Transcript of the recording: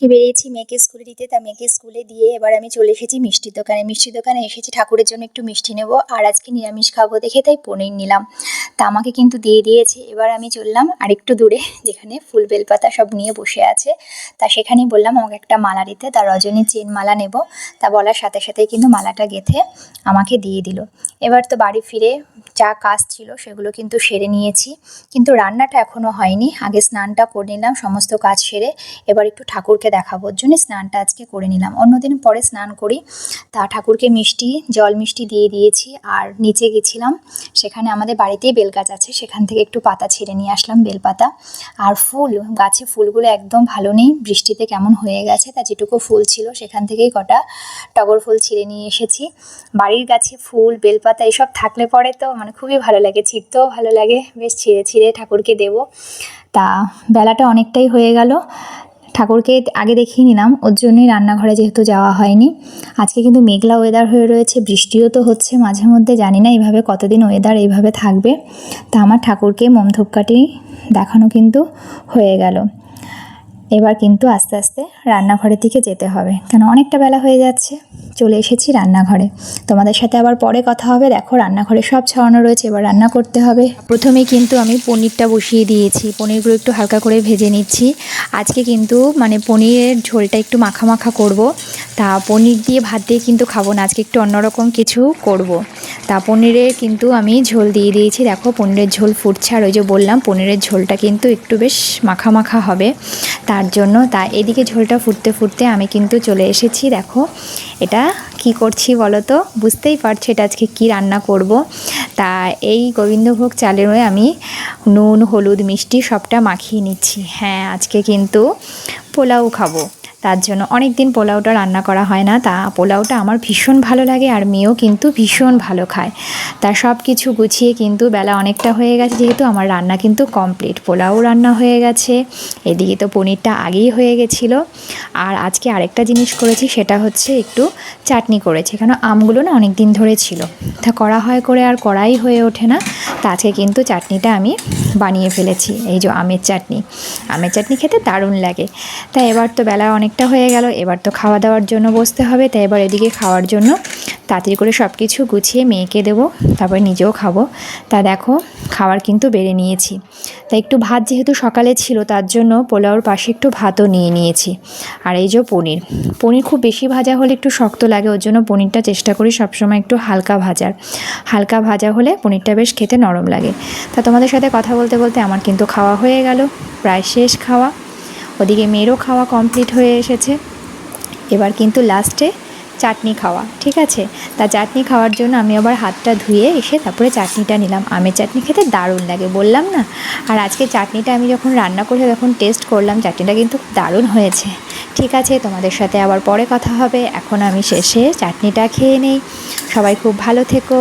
বেরিয়েছি মেয়েকে স্কুলে দিতে। তা মেয়েকে স্কুলে দিয়ে এবার আমি চলে এসেছি মিষ্টির দোকানে। মিষ্টির দোকানে এসেছি ঠাকুরের জন্য একটু মিষ্টি নেব, আর আজকে নিরামিষ খাবো দেখে তাই পনির নিলাম। তা আমাকে কিন্তু দিয়ে দিয়েছে। এবার আমি চললাম আরেকটু দূরে, যেখানে ফুল বেলপাতা সব নিয়ে বসে আছে। তা সেখানেই বললাম আমাকে একটা মালা দিতে। তা রজনী চেন মালা নেব। তা বলার সাথে সাথেই কিন্তু মালাটা গেঁথে আমাকে দিয়ে দিল। এবার তো বাড়ি ফিরে যা কাজ ছিল সেগুলো কিন্তু সেরে নিয়েছি, কিন্তু রান্নাটা এখনও হয়নি। আগে স্নানটা করে নিলাম সমস্ত কাজ সেরে। এবার একটু ঠাকুরকে দেখাবোর জন্য স্নানটা আজকে করে নিলাম, অন্যদিন পরে স্নান করি। তা ঠাকুরকে মিষ্টি, জল মিষ্টি দিয়ে দিয়েছি। আর নিচে গেছিলাম, সেখানে আমাদের বাড়িতেই বেলগাছ আছে, সেখান থেকে একটু পাতা ছিঁড়ে নিয়ে আসলাম, বেলপাতা। আর ফুল গাছে, ফুলগুলো একদম ভালো নেই, বৃষ্টিতে কেমন হয়ে গেছে। তা যেটুকু ফুল ছিল সেখান থেকেই কটা টগর ফুল ছিঁড়ে নিয়ে এসেছি। বাড়ির গাছে ফুল বেলপাতা এসব থাকলে পরে তো খুবই ভালো লাগে, ছিঁড়তেও ভালো লাগে, বেশ ছিঁড়ে ছিঁড়ে ঠাকুরকে দেবো। তা বেলাটা অনেকটাই হয়ে গেল, ঠাকুরকে আগে দেখিয়ে নিলাম, ওর জন্যই রান্নাঘরে যেহেতু যাওয়া হয়নি। আজকে কিন্তু মেঘলা ওয়েদার হয়ে রয়েছে, বৃষ্টিও তো হচ্ছে মাঝে মধ্যে, জানি না এইভাবে কতদিন ওয়েদার এইভাবে থাকবে। তা আমার ঠাকুরকে মোম ধূপকাঠি দেখানো কিন্তু হয়ে গেল। এবার কিন্তু আস্তে আস্তে রান্নাঘরের দিকে যেতে হবে, কেন অনেকটা বেলা হয়ে যাচ্ছে। চলে এসেছি রান্নাঘরে, তোমাদের সাথে আবার পরে কথা হবে। দেখো রান্নাঘরে সব ছাড়ানো রয়েছে, এবার রান্না করতে হবে। প্রথমে কিন্তু আমি পনিরটা বসিয়ে দিয়েছি, পনিরগুলো একটু হালকা করে ভেজে নিচ্ছি। আজকে কিন্তু পনিরের ঝোলটা একটু মাখা মাখা করব। তা পনির দিয়ে ভাত দিয়ে কিন্তু খাবো না, আজকে একটু অন্যরকম কিছু করব। তা পনিরের কিন্তু আমি ঝোল দিয়ে দিয়েছি, দেখো পনিরের ঝোল ফুটছে। আর ওই যে বললাম পনিরের ঝোলটা কিন্তু একটু বেশ মাখা মাখা হবে, তার জন্য। তা এদিকে ঝোলটা ফুটতে ফুটতে আমি কিন্তু চলে এসেছি। দেখো এটা কি করছি বলো তো, বুঝতেই পারছো এটা আজকে কি রান্না করব। তা এই গোবিন্দভোগ চালের আমি নুন হলুদ মিষ্টি সবটা মাখিয়ে নিচ্ছি। হ্যাঁ আজকে কিন্তু পোলাও খাবো, তার জন্য অনেক দিন পোলাওটা রান্না করা হয় না। তা পোলাওটা আমার ভীষণ ভালো লাগে, আর মেয়েও কিন্তু ভীষণ ভালো খায়। তা সব কিছু গুছিয়ে কিন্তু বেলা অনেকটা হয়ে গেছে, যেহেতু আমার রান্না কিন্তু কমপ্লিট, পোলাও রান্না হয়ে গেছে, এদিকে তো পনিরটা আগেই হয়ে গেছিলো। আর আজকে আরেকটা জিনিস করেছি, সেটা হচ্ছে একটু চাটনি করেছি, কারণ আমগুলো না অনেক দিন ধরে ছিল, তা করা হয় করে আর করাই হয়ে ওঠে না। তা আজকে কিন্তু চাটনিটা আমি বানিয়ে ফেলেছি, এই যে আমের চাটনি। আমের চাটনি খেতে দারুণ লাগে। তাই এবার তো বেলা অনেকটা হয়ে গেল, এবার তো খাওয়া দাওয়ার জন্য বসতে হবে। তাই এবার এদিকে খাওয়ার জন্য তাড়াতাড়ি করে সব কিছু গুছিয়ে মেয়েকে দেবো, তারপর নিজেও খাবো। তা দেখো খাবার কিন্তু বেড়ে নিয়েছি। তাই একটু ভাত যেহেতু সকালে ছিল, তার জন্য পোলাওর পাশে একটু ভাতও নিয়ে নিয়েছি। আর এই যে পনির, পনির খুব বেশি ভাজা হলে একটু শক্ত লাগে, ওর জন্য পনিরটা চেষ্টা করি সবসময় একটু হালকা ভাজার। হালকা ভাজা হলে পনিরটা বেশ খেতে নরম লাগে। তা তোমাদের সাথে কথা বলতে বলতে আমার কিন্তু খাওয়া হয়ে গেল, প্রায় শেষ খাওয়া। ওদিকে মেয়েরও খাওয়া কমপ্লিট হয়ে এসেছে। এবার কিন্তু লাস্টে চাটনি খাওয়া, ঠিক আছে। তা চাটনি খাওয়ার জন্য আমি আবার হাতটা ধুয়ে এসে তারপরে চাটনিটা নিলাম। আমের চাটনি খেতে দারুণ লাগে, বললাম না। আর আজকে চাটনিটা আমি যখন রান্না করে যখন টেস্ট করলাম, চাটনিটা কিন্তু দারুণ হয়েছে। ঠিক আছে, তোমাদের সাথে আবার পরে কথা হবে। এখন আমি শেষে চাটনিটা খেয়ে নেই। সবাই খুব ভালো থেকো।